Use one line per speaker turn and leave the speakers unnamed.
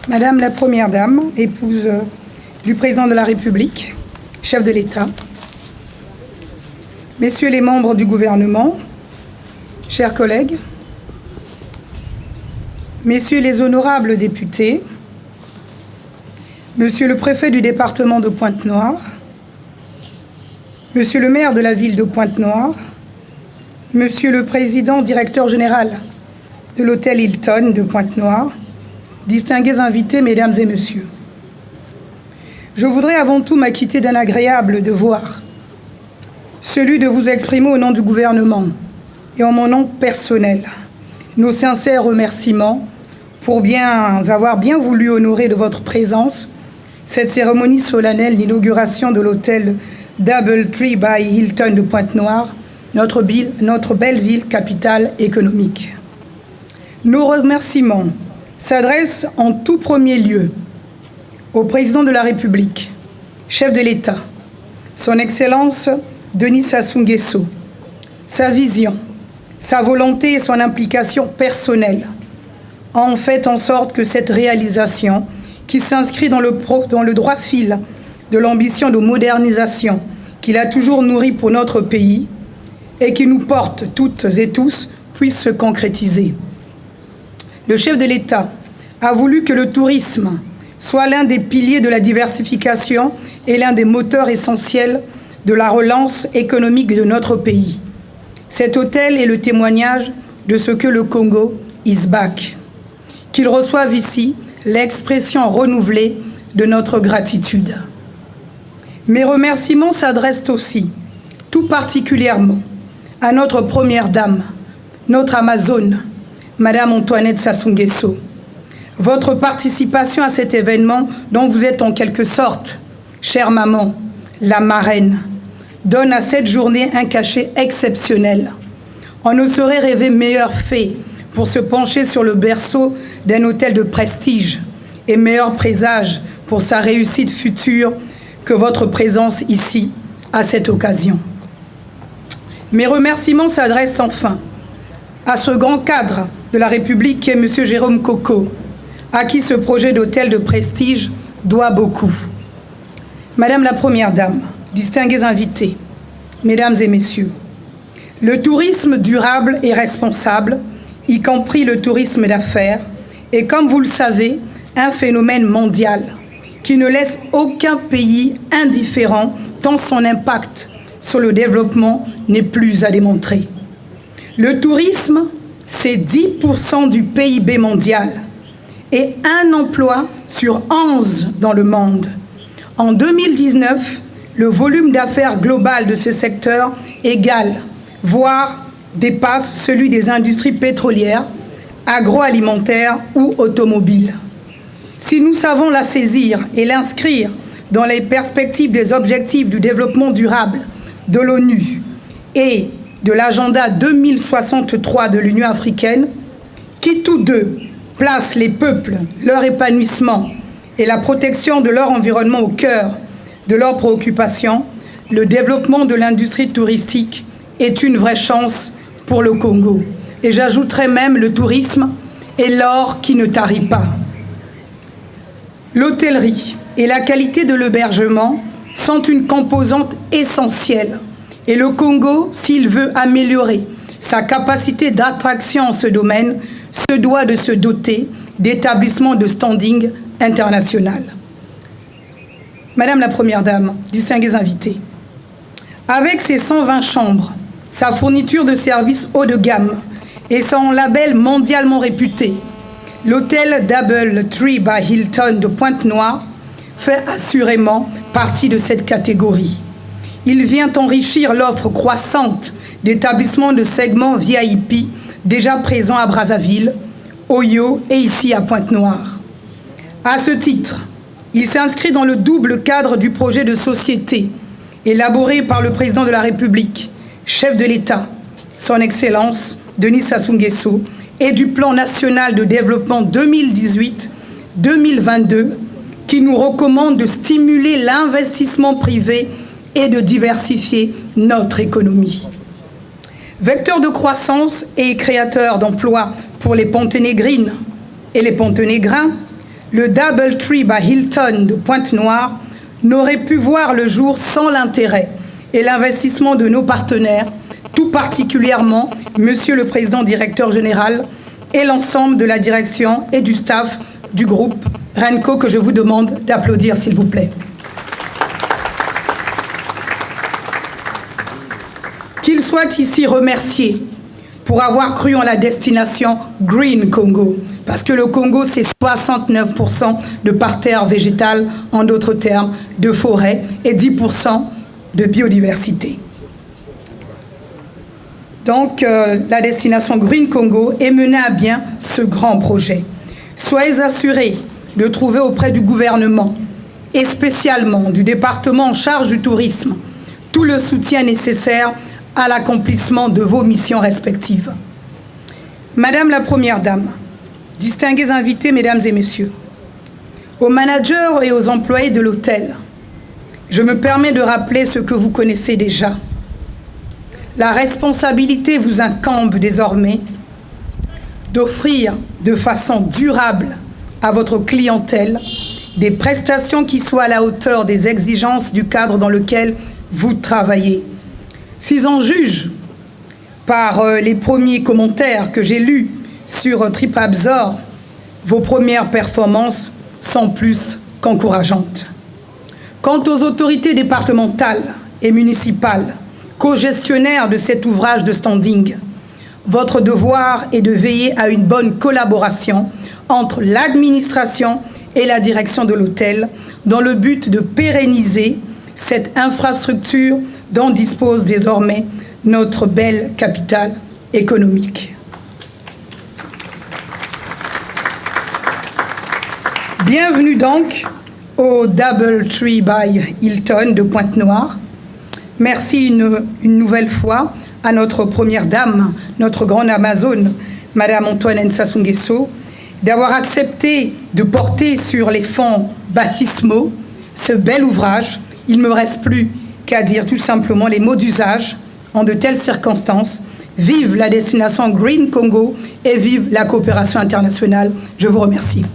Madame la Première Dame, épouse du Président de la République, chef de l'État, Messieurs les membres du gouvernement, chers collègues, Messieurs les honorables députés, Monsieur le préfet du département de Pointe-Noire, Monsieur le maire de la ville de Pointe-Noire, Monsieur le président directeur général de l'hôtel Hilton de Pointe-Noire, distingués invités, mesdames et messieurs. Je voudrais avant tout m'acquitter d'un agréable devoir, celui de vous exprimer au nom du gouvernement et en mon nom personnel nos sincères remerciements pour avoir bien voulu honorer de votre présence cette cérémonie solennelle d'inauguration de l'hôtel Doubletree by Hilton de Pointe-Noire, notre belle ville capitale économique. Nos remerciements s'adressent en tout premier lieu au Président de la République, chef de l'État, son Excellence Denis Sassou Nguesso, sa vision, sa volonté et son implication personnelle ont fait en sorte que cette réalisation, qui s'inscrit dans le droit fil de l'ambition de modernisation qu'il a toujours nourrie pour notre pays et qui nous porte toutes et tous, puisse se concrétiser. Le chef de l'État a voulu que le tourisme soit l'un des piliers de la diversification et l'un des moteurs essentiels de la relance économique de notre pays. Cet hôtel est le témoignage de ce que le Congo is back. Qu'il reçoive ici l'expression renouvelée de notre gratitude. Mes remerciements s'adressent aussi, tout particulièrement, à notre Première Dame, notre Amazone, Madame Antoinette Sassou Nguesso. Votre participation à cet événement, dont vous êtes en quelque sorte, chère maman, la marraine, donne à cette journée un cachet exceptionnel. On ne saurait rêver meilleur fait pour se pencher sur le berceau d'un hôtel de prestige et meilleur présage pour sa réussite future que votre présence ici à cette occasion. Mes remerciements s'adressent enfin à ce grand cadre de la République qui est M. Jérôme Koko, à qui ce projet d'hôtel de prestige doit beaucoup. Madame la Première Dame, distingués invités, Mesdames et Messieurs, le tourisme durable et responsable, y compris le tourisme d'affaires, est, comme vous le savez, un phénomène mondial qui ne laisse aucun pays indifférent tant son impact sur le développement n'est plus à démontrer. Le tourisme, c'est 10% du PIB mondial et un emploi sur 11 dans le monde. En 2019, le volume d'affaires global de ce secteur égale, voire dépasse celui des industries pétrolières, agroalimentaires ou automobiles. Si nous savons la saisir et l'inscrire dans les perspectives des objectifs du développement durable de l'ONU et de l'agenda 2063 de l'Union africaine, qui tous deux placent les peuples, leur épanouissement et la protection de leur environnement au cœur de leurs préoccupations, le développement de l'industrie touristique est une vraie chance pour le Congo. Et j'ajouterai même le tourisme et l'or qui ne tarit pas. L'hôtellerie et la qualité de l'hébergement sont une composante essentielle. Et le Congo, s'il veut améliorer sa capacité d'attraction en ce domaine, se doit de se doter d'établissements de standing international. Madame la Première Dame, distingués invités, avec ses 120 chambres, sa fourniture de services haut de gamme et son label mondialement réputé, l'hôtel Doubletree by Hilton de Pointe-Noire fait assurément partie de cette catégorie. Il vient enrichir l'offre croissante d'établissements de segment VIP déjà présents à Brazzaville, Oyo et ici à Pointe-Noire. À ce titre, il s'inscrit dans le double cadre du projet de société élaboré par le Président de la République, chef de l'État, son Excellence Denis Sassou Nguesso, et du plan national de développement 2018-2022 qui nous recommande de stimuler l'investissement privé et de diversifier notre économie. Vecteur de croissance et créateur d'emplois pour les Ponténégrines et les Ponténégrins, le DoubleTree by Hilton de Pointe-Noire n'aurait pu voir le jour sans l'intérêt et l'investissement de nos partenaires, tout particulièrement Monsieur le Président Directeur Général et l'ensemble de la direction et du staff du groupe Renco, que je vous demande d'applaudir, s'il vous plaît. Qu'ils soient ici remerciés pour avoir cru en la destination Green Congo, parce que le Congo, c'est 69% de parterre végétal, en d'autres termes, de forêt, et 10% de biodiversité. Donc, la destination Green Congo est menée à bien ce grand projet. Soyez assurés de trouver auprès du gouvernement, et spécialement du département en charge du tourisme, tout le soutien nécessaire à l'accomplissement de vos missions respectives. Madame la Première Dame, distingués invités, Mesdames et Messieurs, aux managers et aux employés de l'hôtel, je me permets de rappeler ce que vous connaissez déjà. La responsabilité vous incombe désormais d'offrir de façon durable à votre clientèle des prestations qui soient à la hauteur des exigences du cadre dans lequel vous travaillez. Si on juge par les premiers commentaires que j'ai lus sur TripAdvisor, vos premières performances sont plus qu'encourageantes. Quant aux autorités départementales et municipales, co-gestionnaires de cet ouvrage de standing, votre devoir est de veiller à une bonne collaboration entre l'administration et la direction de l'hôtel dans le but de pérenniser cette infrastructure dont dispose désormais notre belle capitale économique. Bienvenue donc au DoubleTree by Hilton de Pointe-Noire. Merci une nouvelle fois à notre première dame, notre grande Amazone, Madame Antoine Nsassou Nguesso, d'avoir accepté de porter sur les fonds baptismaux ce bel ouvrage. Il ne me reste plus qu'à dire tout simplement les mots d'usage en de telles circonstances. Vive la destination Green Congo et vive la coopération internationale. Je vous remercie.